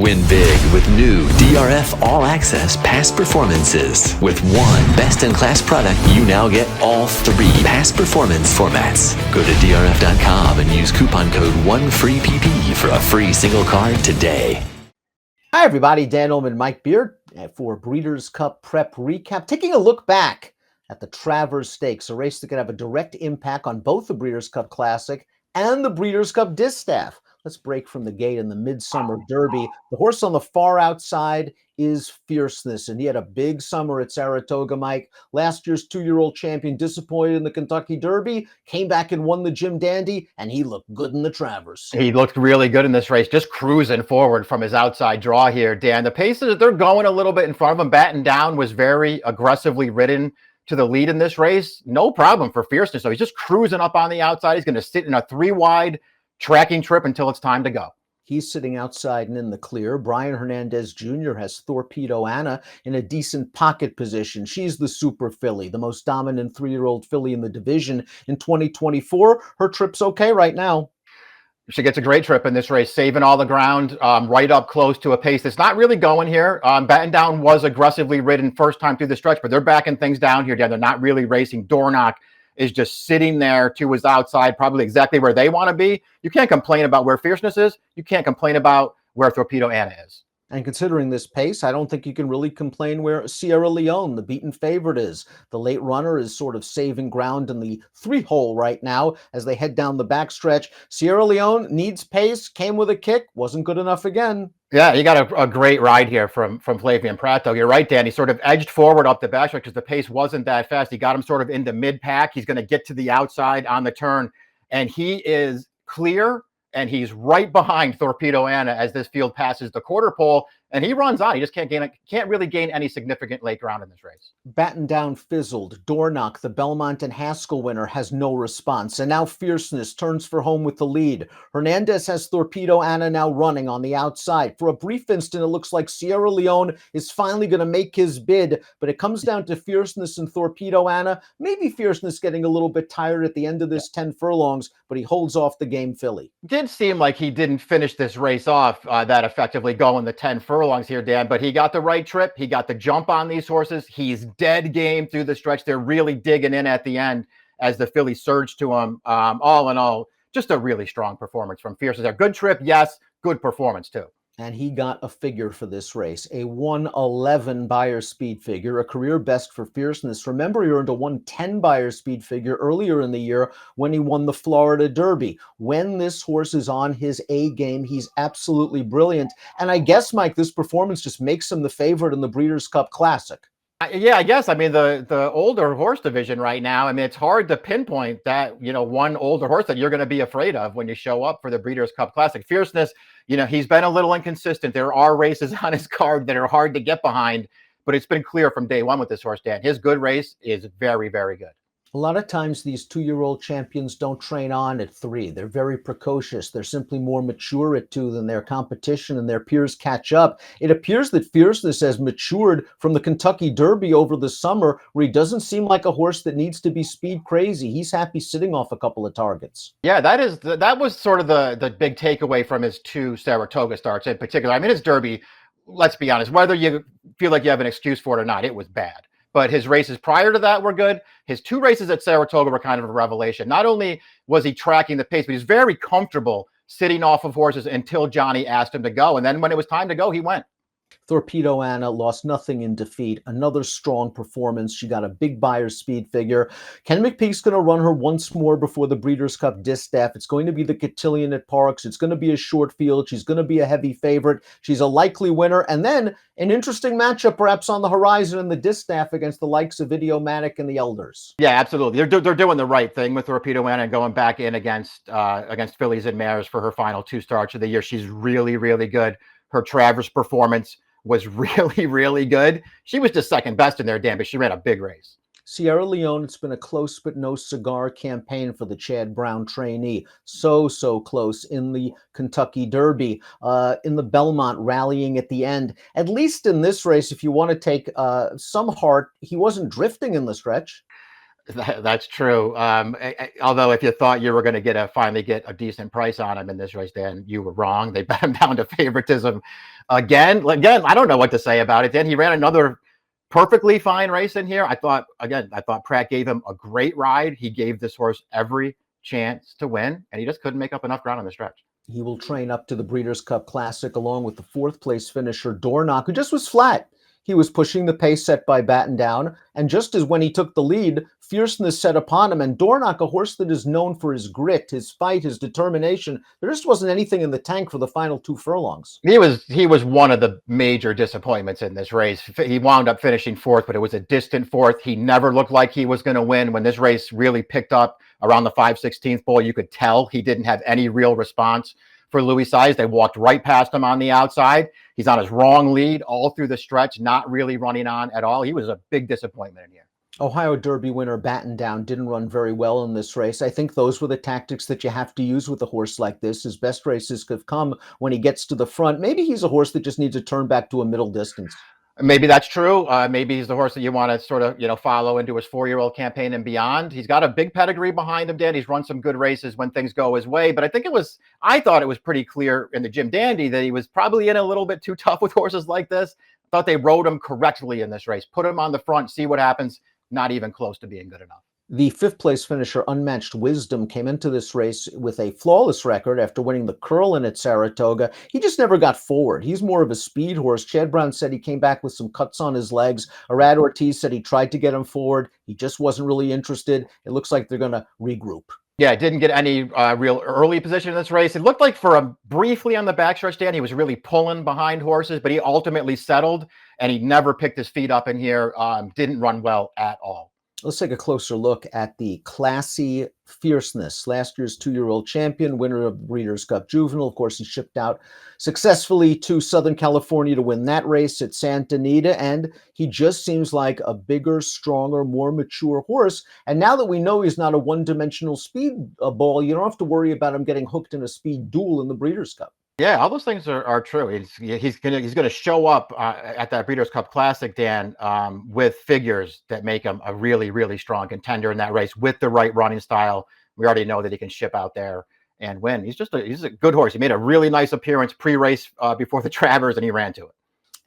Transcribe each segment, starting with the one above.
Win big with new DRF All Access Past Performances. With one best-in-class product, you now get all three past performance formats. Go to DRF.com and use coupon code 1FREEPP for a free single card today. Hi, everybody. Dan Illman, Mike Beard for Breeders' Cup Prep Recap. Taking a look back at the Travers Stakes, a race that could have a direct impact on both the Breeders' Cup Classic and the Breeders' Cup Distaff. Let's break from the gate in the Midsummer Derby. The horse on the far outside is Fierceness, and he had a big summer at Saratoga, Mike. Last year's two-year-old champion disappointed in the Kentucky Derby, came back and won the Jim Dandy, and he looked good in the Travers. He looked really good in this race, just cruising forward from his outside draw here, Dan. The paces, they're going a little bit in front of him. Batten Down was very aggressively ridden to the lead in this race. No problem for Fierceness. So he's just cruising up on the outside. He's going to sit in a three-wide tracking trip until it's time to go. He's sitting outside and in the clear. Brian Hernandez Jr. has Torpedo Anna in a decent pocket position. She's the super filly, the most dominant three-year-old filly in the division in 2024. Her trip's okay right now. She gets a great trip in this race, saving all the ground, right up close to a pace that's not really going here. Batten Down was aggressively ridden first time through the stretch, but they're backing things down here, Dan. They're not really racing. Dornock is just sitting there to his outside, probably exactly where they want to be. You can't complain about where Fierceness is. You can't complain about where Torpedo Anna is. And considering this pace, I don't think you can really complain where Sierra Leone, the beaten favorite, is. The late runner is sort of saving ground in the three-hole right now as they head down the backstretch. Sierra Leone needs pace, came with a kick, wasn't good enough again. Yeah, he got a great ride here from Flavian Pratto. You're right, Dan. He sort of edged forward up the backstretch because the pace wasn't that fast. He got him sort of into mid-pack. He's going to get to the outside on the turn, and he is clear, and he's right behind Torpedo Anna as this field passes the quarter pole, and he runs on. He just can't really gain any significant late ground in this race. Batten Down fizzled. Dornock, the Belmont and Haskell winner, has no response. And now Fierceness turns for home with the lead. Hernandez has Torpedo Anna now running on the outside. For a brief instant, it looks like Sierra Leone is finally going to make his bid, but it comes down to Fierceness and Torpedo Anna. Maybe Fierceness getting a little bit tired at the end of this 10 furlongs, but he holds off the game filly. Did seem like he didn't finish this race off that effectively going the 10 furlongs here, Dan, but he got the right trip. He got the jump on these horses. He's dead game through the stretch. They're really digging in at the end as the filly surged to him. All in all, just a really strong performance from Fierceness. A good trip, yes, good performance too. And he got a figure for this race, a 111 Beyer speed figure, a career best for Fierceness. Remember, he earned a 110 Beyer speed figure earlier in the year when he won the Florida Derby. When this horse is on his A game, he's absolutely brilliant. And I guess, Mike, this performance just makes him the favorite in the Breeders' Cup Classic. Yeah, I guess. I mean, the older horse division right now, I mean, it's hard to pinpoint that, one older horse that you're going to be afraid of when you show up for the Breeders' Cup Classic. Fierceness, he's been a little inconsistent. There are races on his card that are hard to get behind, but it's been clear from day one with this horse, Dan. His good race is very, very good. A lot of times these two-year-old champions don't train on at 3. They're very precocious. They're simply more mature at 2 than their competition, and their peers catch up. It appears that Fierceness has matured from the Kentucky Derby over the summer, where he doesn't seem like a horse that needs to be speed crazy. He's happy sitting off a couple of targets. Yeah, that was sort of the big takeaway from his 2 Saratoga starts in particular. I mean, his Derby, let's be honest, whether you feel like you have an excuse for it or not, it was bad. But his races prior to that were good. His 2 races at Saratoga were kind of a revelation. Not only was he tracking the pace, but he's very comfortable sitting off of horses until Johnny asked him to go. And then when it was time to go, he went. Torpedo Anna lost nothing in defeat. Another strong performance. She got a big Beyer speed figure. Ken McPeek's going to run her once more before the Breeders' Cup Distaff. It's going to be the Cotillion at Parks. It's going to be a short field. She's going to be a heavy favorite. She's a likely winner. And then an interesting matchup perhaps on the horizon in the Distaff against the likes of Idiomatic and the Elders. Yeah, absolutely. They're doing the right thing with Torpedo Anna and going back in against fillies and mares for her final 2 starts of the year. She's really, really good. Her Travers performance was really, really good. She was just second best in there, Dan, but she ran a big race. Sierra Leone, it's been a close but no cigar campaign for the Chad Brown trainee. So close in the Kentucky Derby, in the Belmont, rallying at the end. At least in this race, if you want to take some heart, he wasn't drifting in the stretch. That's true. Although if you thought you were going to finally get a decent price on him in this race, Dan, you were wrong. They bet him down to favoritism again. I don't know what to say about it. Dan, he ran another perfectly fine race in here. I thought Pratt gave him a great ride. He gave this horse every chance to win, and he just couldn't make up enough ground on the stretch. He will train up to the Breeders' Cup Classic along with the fourth place finisher Dornoch, who just was flat. He was pushing the pace set by Batten Down, and just as when he took the lead, Fierceness set upon him, and Dornoch, a horse that is known for his grit, his fight, his determination, there just wasn't anything in the tank for the final 2 furlongs. He was one of the major disappointments in this race. He wound up finishing fourth, but it was a distant fourth. He never looked like he was going to win. When this race really picked up around the 5/16 pole, you could tell he didn't have any real response for Louis Size. They walked right past him on the outside. He's on his wrong lead all through the stretch, not really running on at all. He was a big disappointment in here. Ohio Derby winner Batten Down didn't run very well in this race. I think those were the tactics that you have to use with a horse like this. His best races could come when he gets to the front. Maybe he's a horse that just needs to turn back to a middle distance. Maybe that's true. Maybe he's the horse that you want to sort of, follow into his 4-year-old campaign and beyond. He's got a big pedigree behind him, Dan. He's run some good races when things go his way. But I thought it was pretty clear in the Jim Dandy that he was probably in a little bit too tough with horses like this. I thought they rode him correctly in this race. Put him on the front, see what happens. Not even close to being good enough. The fifth place finisher, Unmatched Wisdom, came into this race with a flawless record after winning the Curlin at Saratoga. He just never got forward. He's more of a speed horse. Chad Brown said he came back with some cuts on his legs. Arad Ortiz said he tried to get him forward. He just wasn't really interested. It looks like they're going to regroup. Yeah, didn't get any real early position in this race. It looked like briefly on the backstretch, Dan, he was really pulling behind horses, but he ultimately settled, and he never picked his feet up in here. Didn't run well at all. Let's take a closer look at the classy Fierceness, last year's 2-year-old champion, winner of the Breeders' Cup Juvenile. Of course, he shipped out successfully to Southern California to win that race at Santa Anita, and he just seems like a bigger, stronger, more mature horse. And now that we know he's not a one-dimensional speed ball, you don't have to worry about him getting hooked in a speed duel in the Breeders' Cup. Yeah, all those things are true. He's gonna show up at that Breeders' Cup Classic, Dan, with figures that make him a really, really strong contender in that race with the right running style. We already know that he can ship out there and win. He's a good horse. He made a really nice appearance pre-race before the Travers, and he ran to it.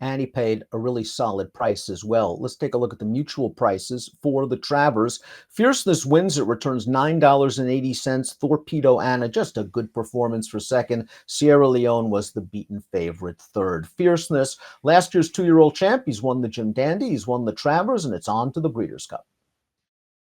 And he paid a really solid price as well. Let's take a look at the mutual prices for the Travers. Fierceness wins. It returns $9.80. Torpedo Anna, just a good performance for second. Sierra Leone was the beaten favorite third. Fierceness, last year's 2-year-old champ. He's won the Jim Dandy. He's won the Travers, and it's on to the Breeders' Cup.